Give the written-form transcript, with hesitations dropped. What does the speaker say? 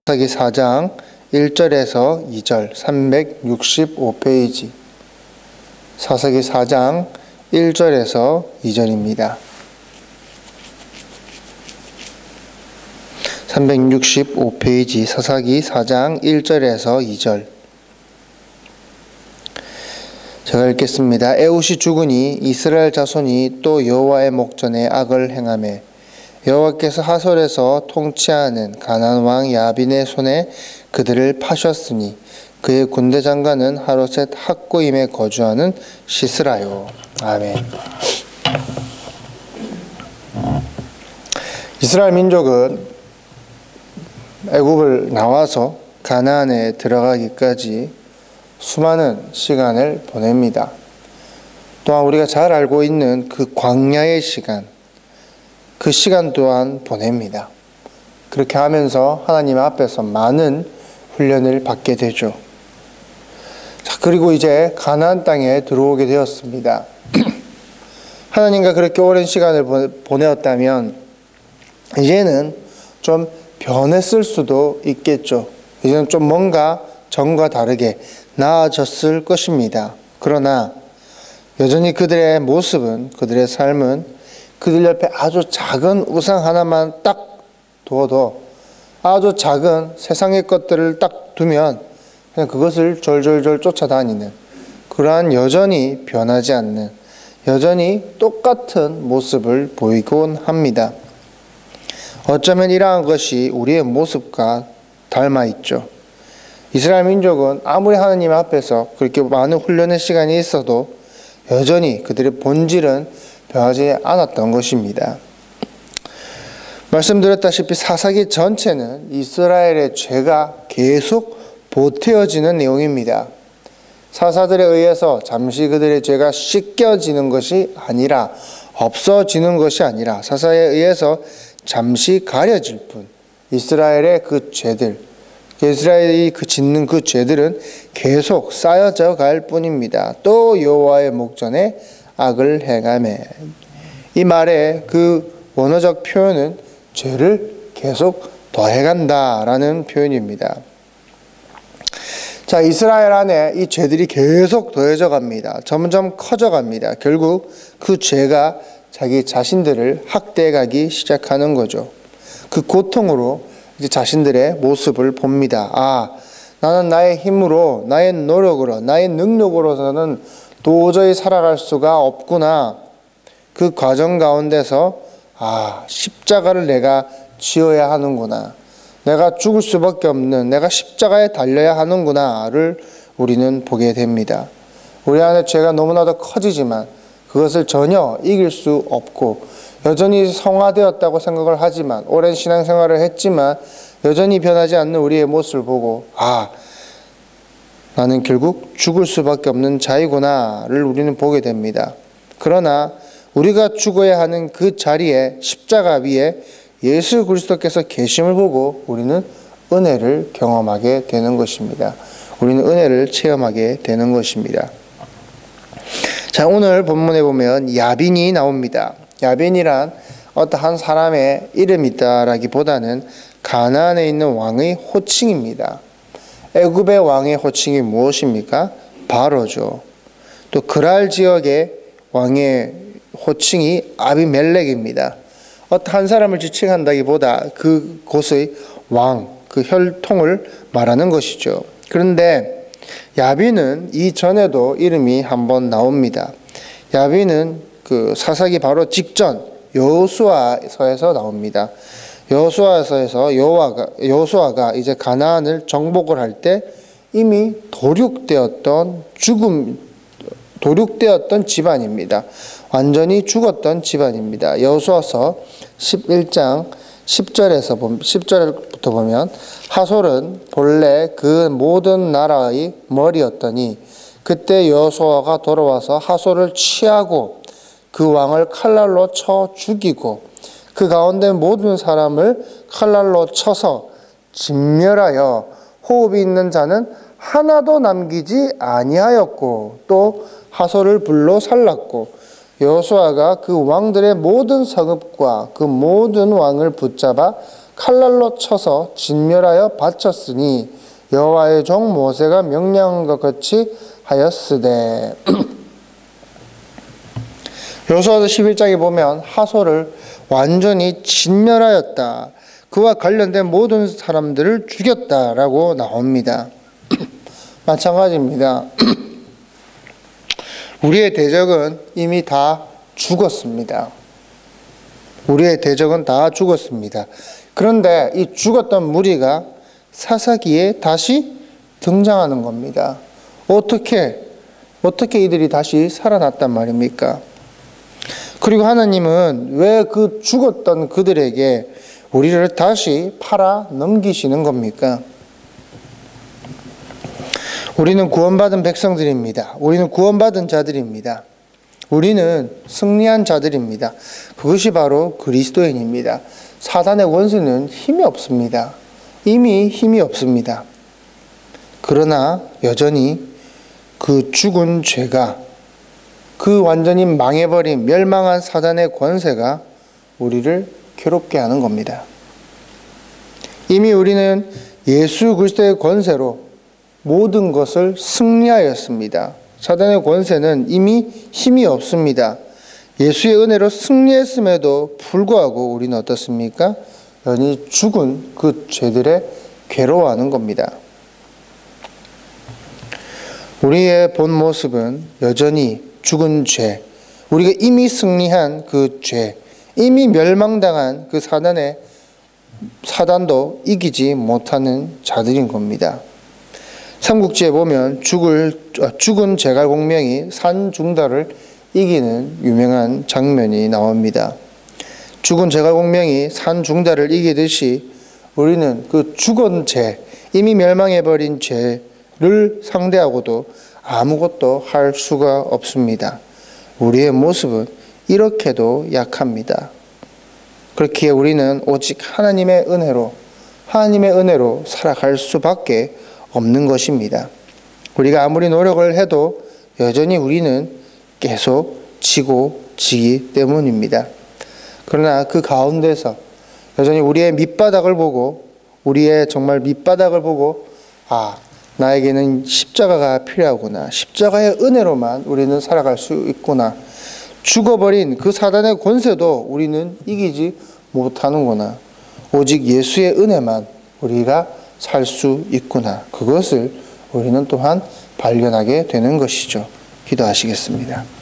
사사기 4장 1절에서 2절 365페이지 사사기 4장 1절에서 2절입니다. 365페이지 사사기 4장 1절에서 2절 제가 읽겠습니다. 에훗이 죽으니 이스라엘 자손이 또 여호와의 목전에 악을 행하매 여호와께서 하솔에서 통치하는 가나안 왕 야빈의 손에 그들을 파셨으니 그의 군대 장관은 하로셋 학고임에 거주하는 시스라요. 아멘. 이스라엘 민족은 애굽을 나와서 가나안에 들어가기까지 수많은 시간을 보냅니다. 또한 우리가 잘 알고 있는 그 광야의 시간, 그 시간 또한 보냅니다. 그렇게 하면서 하나님 앞에서 많은 훈련을 받게 되죠. 자, 그리고 이제 가나안 땅에 들어오게 되었습니다. 하나님과 그렇게 오랜 시간을 보내었다면 이제는 좀 변했을 수도 있겠죠. 이제는 좀 뭔가 전과 다르게 나아졌을 것입니다. 그러나 여전히 그들의 모습은, 그들의 삶은 그들 옆에 아주 작은 우상 하나만 딱 두어도 아주 작은 세상의 것들을 딱 두면 그냥 그것을 졸졸졸 쫓아다니는 그러한 여전히 변하지 않는 여전히 똑같은 모습을 보이곤 합니다. 어쩌면 이러한 것이 우리의 모습과 닮아 있죠. 이스라엘 민족은 아무리 하나님 앞에서 그렇게 많은 훈련의 시간이 있어도 여전히 그들의 본질은 변하지 않았던 것입니다. 말씀드렸다시피 사사기 전체는 이스라엘의 죄가 계속 보태어지는 내용입니다. 사사들에 의해서 잠시 그들의 죄가 씻겨지는 것이 아니라 없어지는 것이 아니라 사사에 의해서 잠시 가려질 뿐 이스라엘의 그 죄들, 이스라엘이 짓는 그 죄들은 계속 쌓여져 갈 뿐입니다. 또 여호와의 목전에 악을 행하매, 이 말의 그 원어적 표현은 죄를 계속 더해간다라는 표현입니다. 자, 이스라엘 안에 이 죄들이 계속 더해져 갑니다. 점점 커져 갑니다. 결국 그 죄가 자기 자신들을 학대해 가기 시작하는 거죠. 그 고통으로 이제 자신들의 모습을 봅니다. 아, 나는 나의 힘으로, 나의 노력으로, 나의 능력으로서는 도저히 살아갈 수가 없구나. 그 과정 가운데서 아, 십자가를 내가 지어야 하는구나. 내가 죽을 수밖에 없는, 내가 십자가에 달려야 하는구나를 우리는 보게 됩니다. 우리 안에 죄가 너무나도 커지지만 그것을 전혀 이길 수 없고 여전히 성화되었다고 생각을 하지만 오랜 신앙생활을 했지만 여전히 변하지 않는 우리의 모습을 보고 아, 나는 결국 죽을 수밖에 없는 자이구나를 우리는 보게 됩니다. 그러나 우리가 죽어야 하는 그 자리에 십자가 위에 예수 그리스도께서 계심을 보고 우리는 은혜를 경험하게 되는 것입니다. 우리는 은혜를 체험하게 되는 것입니다. 자, 오늘 본문에 보면 야빈이 나옵니다. 야빈이란 어떠한 사람의 이름이다라기보다는 가나안에 있는 왕의 호칭입니다. 애굽의 왕의 호칭이 무엇입니까? 바로죠. 또 그랄 지역의 왕의 호칭이 아비멜렉입니다. 어떤 사람을 지칭한다기보다 그곳의 왕, 그 혈통을 말하는 것이죠. 그런데 야빈은 이전에도 이름이 한번 나옵니다. 야빈은 그 사사기 바로 직전 여호수아서에서 나옵니다. 여호수아서에서 여호수아가 이제 가나안을 정복을 할 때 이미 도륙되었던 집안입니다. 완전히 죽었던 집안입니다. 여호수아서 11장 10절부터 보면 하솔은 본래 그 모든 나라의 머리였더니 그때 여호수아가 돌아와서 하솔을 취하고 그 왕을 칼날로 쳐 죽이고 그 가운데 모든 사람을 칼날로 쳐서 진멸하여 호흡이 있는 자는 하나도 남기지 아니하였고 또 하솔을 불로 살랐고 여호수아가 그 왕들의 모든 성읍과 그 모든 왕을 붙잡아 칼날로 쳐서 진멸하여 바쳤으니 여호와의 종 모세가 명령한 것 같이 하였으되. 여호수아서 11장에 보면 하솔을 완전히 진멸하였다. 그와 관련된 모든 사람들을 죽였다라고 나옵니다. 마찬가지입니다. 우리의 대적은 이미 다 죽었습니다. 우리의 대적은 다 죽었습니다. 그런데 이 죽었던 무리가 사사기에 다시 등장하는 겁니다. 어떻게 이들이 다시 살아났단 말입니까? 그리고 하나님은 왜 그 죽었던 그들에게 우리를 다시 팔아 넘기시는 겁니까? 우리는 구원받은 백성들입니다. 우리는 구원받은 자들입니다. 우리는 승리한 자들입니다. 그것이 바로 그리스도인입니다. 사단의 원수는 힘이 없습니다. 이미 힘이 없습니다. 그러나 여전히 그 죽은 죄가, 그 완전히 망해버린 멸망한 사단의 권세가 우리를 괴롭게 하는 겁니다. 이미 우리는 예수 그리스도의 권세로 모든 것을 승리하였습니다. 사단의 권세는 이미 힘이 없습니다. 예수의 은혜로 승리했음에도 불구하고 우리는 어떻습니까? 여전히 죽은 그 죄들에 괴로워하는 겁니다. 우리의 본 모습은 여전히 죽은 죄, 우리가 이미 승리한 그 죄, 이미 멸망당한 그 사단도 이기지 못하는 자들인 겁니다. 삼국지에 보면 죽은 제갈공명이 산중달을 이기는 유명한 장면이 나옵니다. 죽은 제갈공명이 산중달을 이기듯이 우리는 그 죽은 죄, 이미 멸망해버린 죄를 상대하고도 아무것도 할 수가 없습니다. 우리의 모습은 이렇게도 약합니다. 그렇기에 우리는 오직 하나님의 은혜로 살아갈 수밖에 없는 것입니다. 우리가 아무리 노력을 해도 여전히 우리는 계속 지기 때문입니다. 그러나 그 가운데서 여전히 우리의 밑바닥을 보고 나에게는 십자가가 필요하구나. 십자가의 은혜로만 우리는 살아갈 수 있구나. 죽어버린 그 사단의 권세도 우리는 이기지 못하는구나. 오직 예수의 은혜만 우리가 살 수 있구나. 그것을 우리는 또한 발견하게 되는 것이죠. 기도하시겠습니다.